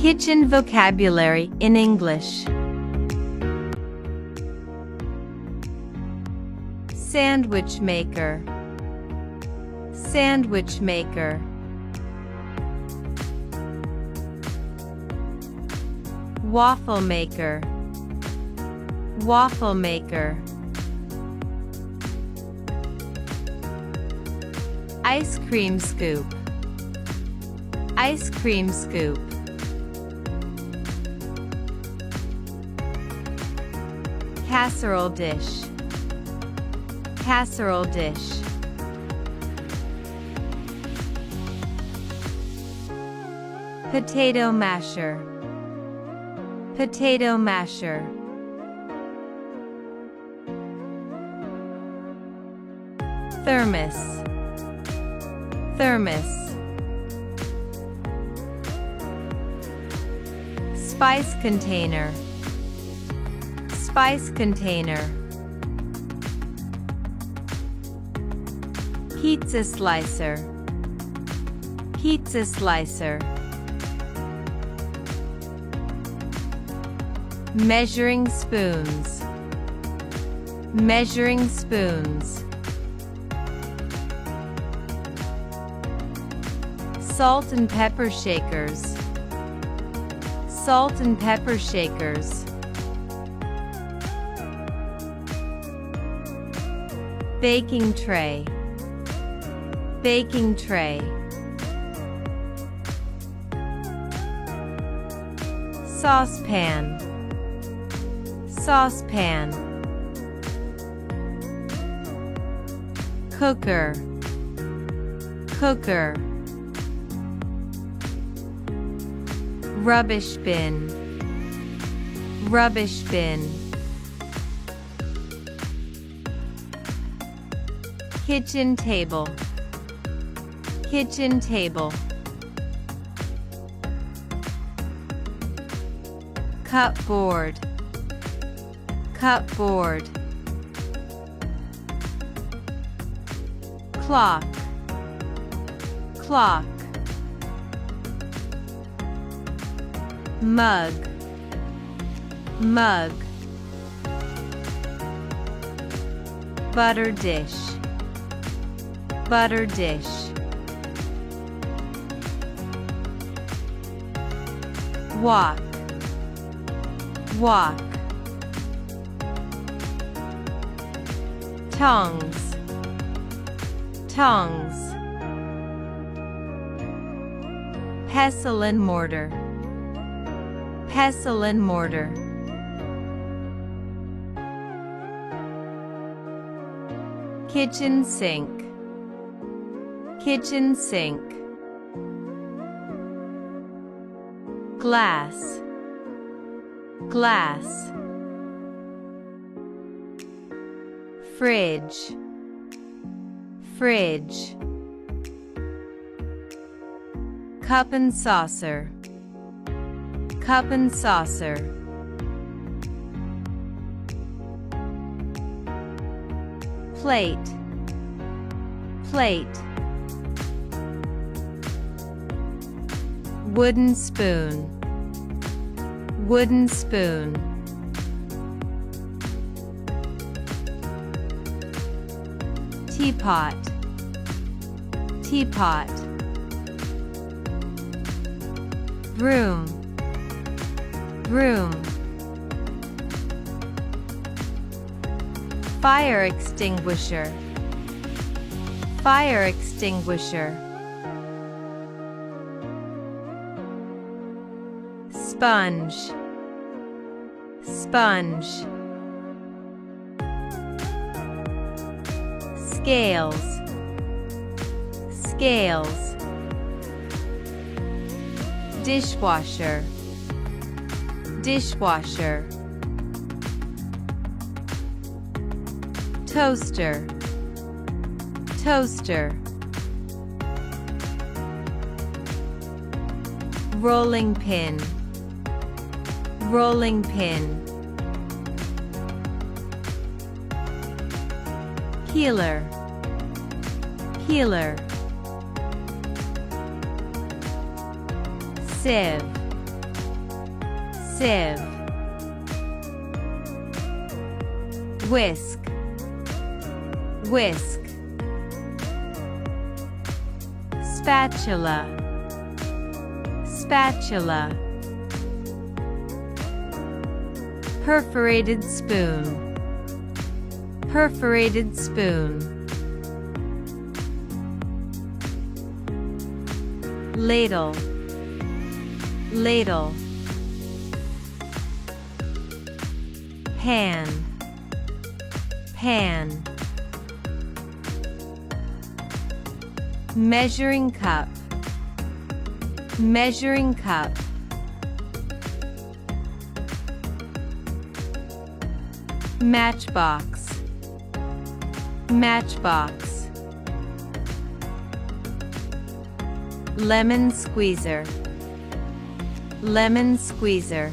Kitchen vocabulary in English. Sandwich maker. Sandwich maker. Waffle maker. Waffle maker. Ice cream scoop. Ice cream scoop. Casserole dish. Casserole dish. Potato masher. Potato masher. Thermos. Thermos. Spice container. Spice container. Pizza slicer. Pizza slicer. Measuring spoons. Measuring spoons. Salt and pepper shakers. Salt and pepper shakers. Baking tray. Baking tray. Saucepan. Saucepan. Cooker. Cooker. Rubbish bin. Rubbish bin. Kitchen table. Kitchen table. Cupboard. Cupboard. Clock. Clock. Mug. Mug. Butter dish. Butter dish. Wok. Wok. Tongs. Tongs. Pestle and mortar. Pestle and mortar. Kitchen sink. Kitchen sink. Glass. Glass. Fridge. Fridge. Cup and saucer. Cup and saucer. Plate. Plate. Wooden spoon. Wooden spoon. Teapot. Teapot. Broom. Broom. Fire extinguisher. Fire extinguisher. Sponge. Sponge. Scales. Scales. Dishwasher. Dishwasher. Toaster. Toaster. Rolling pin. Rolling pin. Peeler. Peeler. Sieve. sieve, whisk, whisk, spatula, spatula, perforated spoon, perforated spoon, ladle, ladle, pan, pan, measuring cup, measuring cup, matchbox, matchbox, lemon squeezer, lemon squeezer,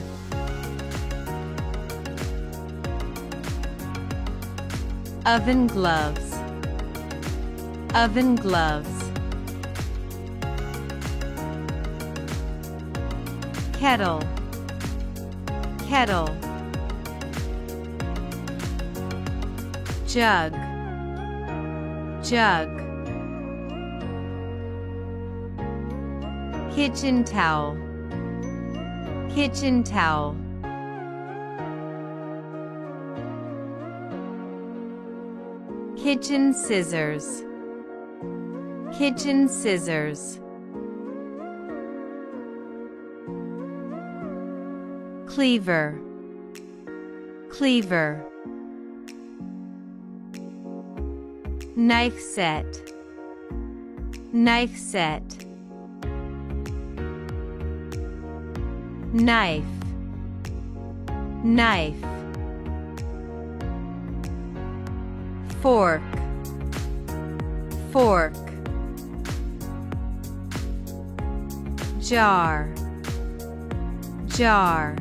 oven gloves, oven gloves, kettle, kettle, jug, jug, kitchen towel, kitchen towel, kitchen scissors, kitchen scissors, cleaver, cleaver, knife set, knife set, knife, knife, fork, fork, jar, jar,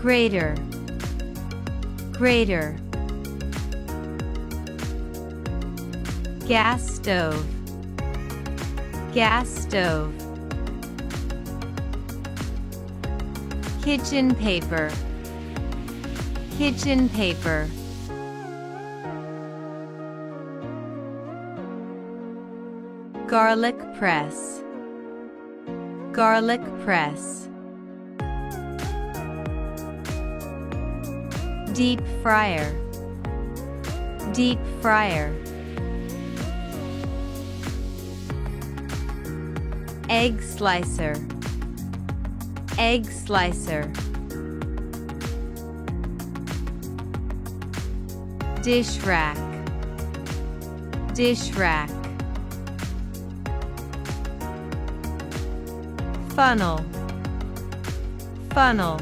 grater, grater, gas stove, gas stove, kitchen paper, kitchen paper, garlic press, garlic press, deep fryer, deep fryer, egg slicer, egg slicer, dish rack, dish rack, funnel, funnel,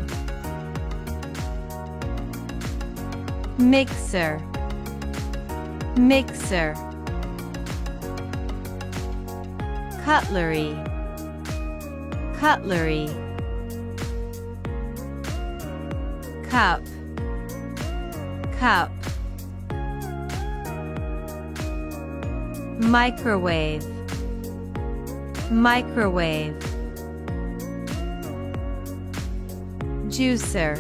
mixer, mixer, cutlery, cutlery, cup, cup, microwave, microwave, juicer,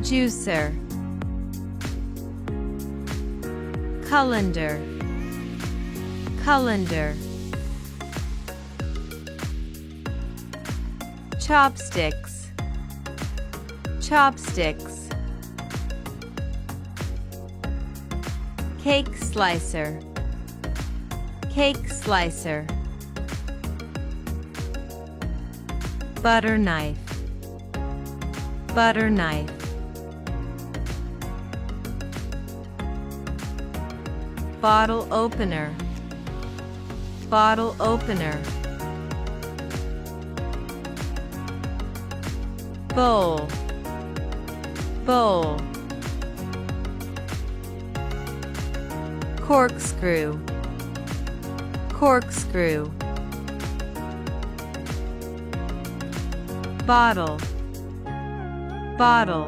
juicer, colander, colander, chopsticks, chopsticks, cake slicer, cake slicer, butter knife, butter knife, bottle opener, bottle opener, bowl, bowl, corkscrew, corkscrew, bottle, bottle,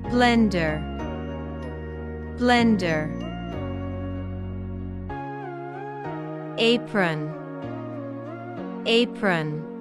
blender, blender, apron, apron.